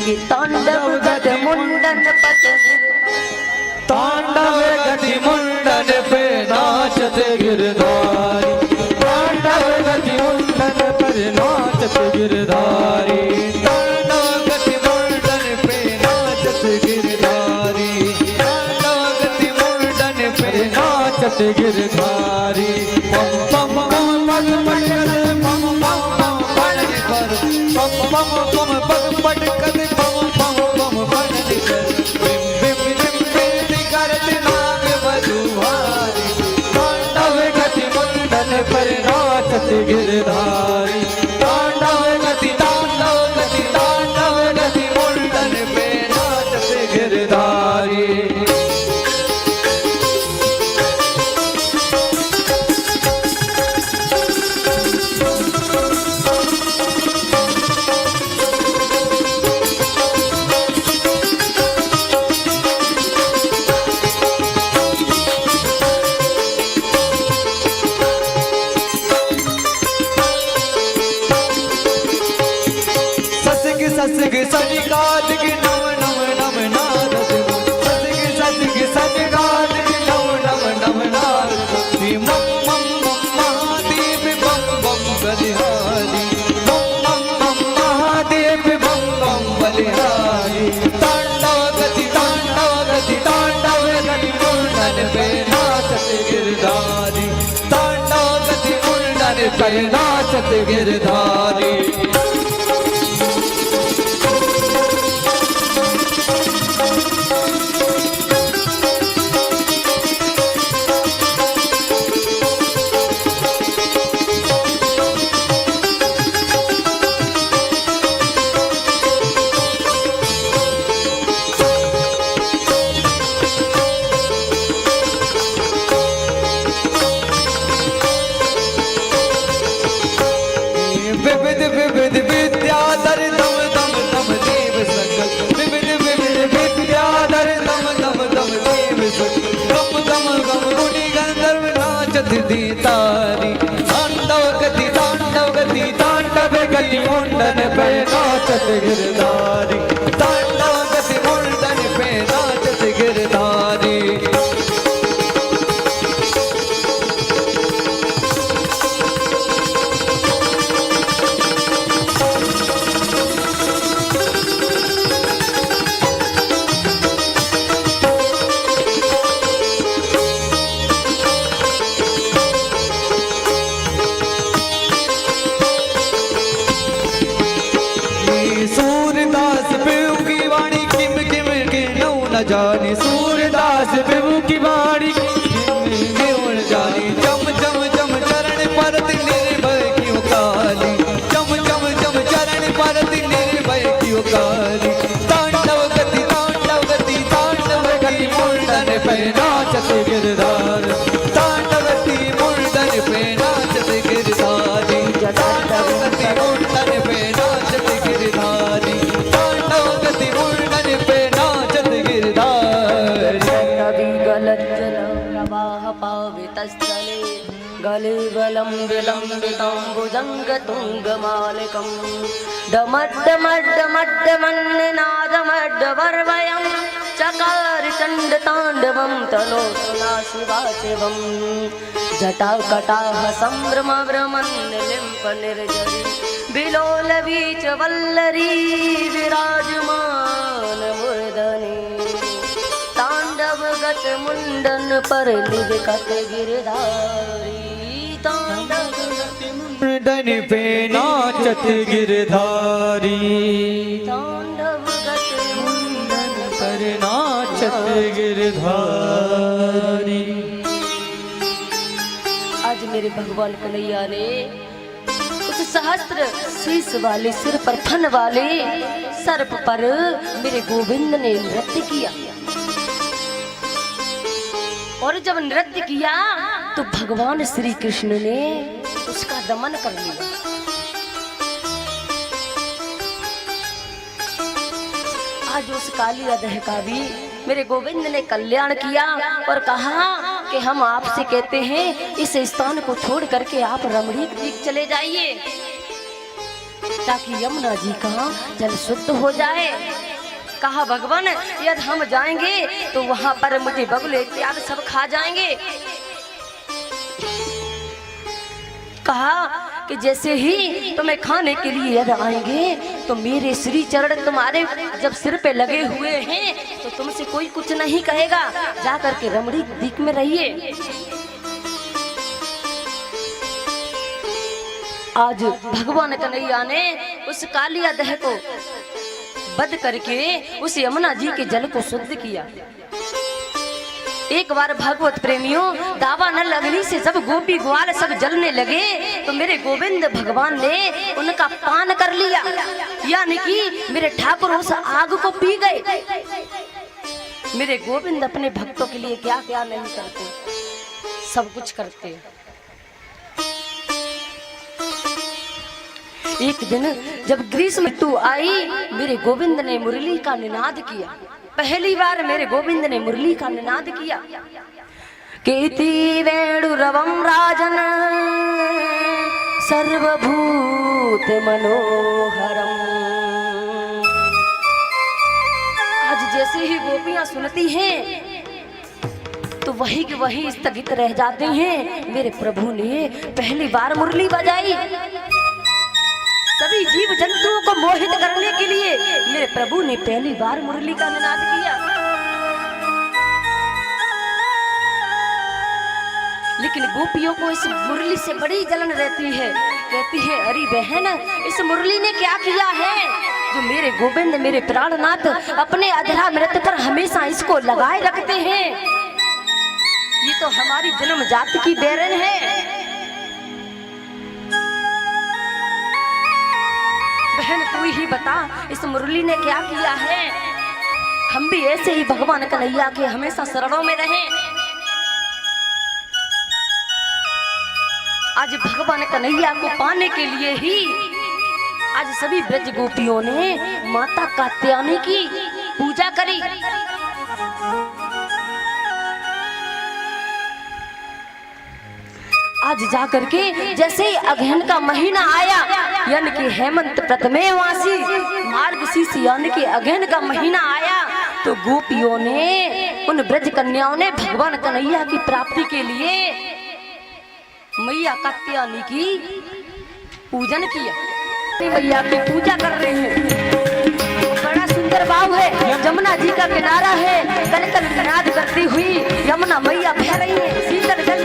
कि तांडव गत मुंडन पत तांडव गति मुंडन पे नाचत गिरधारी, तांडव गति मुंडन पर नाचत गिरधारी, तांडव गति मुंडन पे नाचत गिरधारी, तांडव गति मुंडन पे नाचत गिरधारी। पम पम पम पग पटकद पम पम पम पड़ने पर, पम पम पम पग पटकद पम पम पम पड़ने पर, बिम बिम बिम बिम करत नाग बधुहारी, तांडव गति मुंडन पर नाचत गिरधारी, तांडव गति तांडव गति तांडव गति मुंडन पे नाचत गिरधारी। ससग सजगाद के नम नम नम नारद, ससग सजग सजगाद के नम नम नम नारद, मम मम मम महादेव बम बम बलिहारी, मम मम मम महादेव बम बम बलिहारी, तांडव गति तांडव गति तांडव गति मुंडन पे नाचत गिरधारी, तांडव गति मुंडन पे नाचत गिरधारी। विविध विविध विद्याधर दम दम दम देव सकल, विविध विविध विद्याधर दम दम दम देव सकल, गम गम गम गुणी गंधर्व नाचत दी तारी, तांडव गति तांडव गति तांडव गति मुंडन पे नाचत गिरधारी, तांडव गति मुंडन पे नाचत गिरधारी। सूरदास प्रभु की वाणी किम किम के नौ न जाने, सूरदास प्रभु की वाणी किम क्यों न जाने, चम चम चम चरण परत निर्भय क्यों काली, चम चम चम चरण परत निर्भय क्यों काली, तांडव गति तांडव गति तांडव गति मुंडन पे नाचत गिरधार, तांडव गति मुंडन पे नाचत गिरधारी, तांडव गति मुंडन पे नाचत गिरधारी, तांडव गति मुंडन पे नाचत गिरधारी। नदी गलज्जल प्रवाह पावितस्थले गले बलं विलम्बिताम्बुजङ्ग तुङ्गमालिकं डमड्डमड्डमड्डमन्निनादमड्डवर्वयं चकार चण्डताण्डवं तनोतुना शिवा शिवं जटाकटाः सम्भ्रमभ्रमन्निलिम्पनिर्झरी विलोलवीचवल्लरी विराजमान मूर्धनि तांडव गत मुंडन पर लिखत गिरधारी, तांडव गत मुंडन पे नाचत गिरधारी, तांडव गत मुंडन पर नाचत गिरधारी। आज मेरे भगवान कन्हैया ने उस सहस्त्र शीश वाले सिर पर फन वाले सर्प पर मेरे गोविंद ने नृत्य किया, और जब नृत्य किया तो भगवान श्री कृष्ण ने उसका दमन कर लिया। आज उस काली अधह का भी मेरे गोविंद ने कल्याण किया और कहा कि हम आपसे कहते हैं इस स्थान को छोड़ करके आप रमणीक द्वीप चले जाइए। ताकि यमुना जी का जल शुद्ध हो जाए। कहा भगवान यदि हम जाएंगे तो वहां पर मुझे बगुले इत्यादि सब खा जाएंगे। कहा कि जैसे ही तुम्हें खाने के लिए यदि आएंगे तो मेरे श्री चरण तुम्हारे जब सिर पे लगे हुए हैं तो तुमसे कोई कुछ नहीं कहेगा, जा करके रमणी दिक में रहिए। आज भगवान कन्हैया ने उस कालिया दह को वध करके उस यमुना जी के जल को शुद्ध किया। एक बार भागवत प्रेमियों दावा न लगने से जब गोपी ग्वाल सब जलने लगे तो मेरे गोविंद भगवान ने उनका पान कर लिया, यानी कि मेरे ठाकुर उस आग को पी गए। मेरे गोविंद अपने भक्तों के लिए क्या क्या नहीं करते, सब कुछ करते। एक दिन जब ग्रीष्म ऋतु आई मेरे गोविंद ने मुरली का निनाद किया। पहली बार मेरे गोविंद ने मुरली का निनाद किया। केति वेणुरवं राजन सर्वभूत मनोहरम। आज जैसे ही गोपियां सुनती हैं तो वही के वही स्थगित रह जाते हैं। मेरे प्रभु ने पहली बार मुरली बजाई। सभी जीव जंतुओं को मोहित करने के लिए मेरे प्रभु ने पहली बार मुरली का निनाद किया। लेकिन गोपियों को इस मुरली से बड़ी जलन रहती है। कहती है अरे बहन इस मुरली ने क्या किया है जो मेरे गोविंद मेरे प्राणनाथ अपने अधरा मृत पर हमेशा इसको लगाए रखते हैं। ये तो हमारी जन्म जाति की बैरन है। बहन तू ही बता इस मुरली ने क्या किया है। हम भी ऐसे ही भगवान कन्हैया के हमेशा शरणों में रहें। आज भगवान कन्हैया को पाने के लिए ही आज सभी ब्रज गोपियों ने माता कात्यायनी की पूजा करी। आज जाकर के जैसे ही अगहन का महीना आया यानी कि हेमंत प्रथमे वासी मार्गशीर्ष यानी कि अगहन का महीना आया तो गोपियों ने उन ब्रज कन्याओं ने भगवान कन्हैया की प्राप्ति के लिए मैया कात्यायनी की पूजन किया। मैया की पूजा कर रहे हैं। बड़ा सुंदर भाव है, यमुना जी का किनारा है। कल कल नाद करती हुई यमुना मैया बह रही है। शीतल जल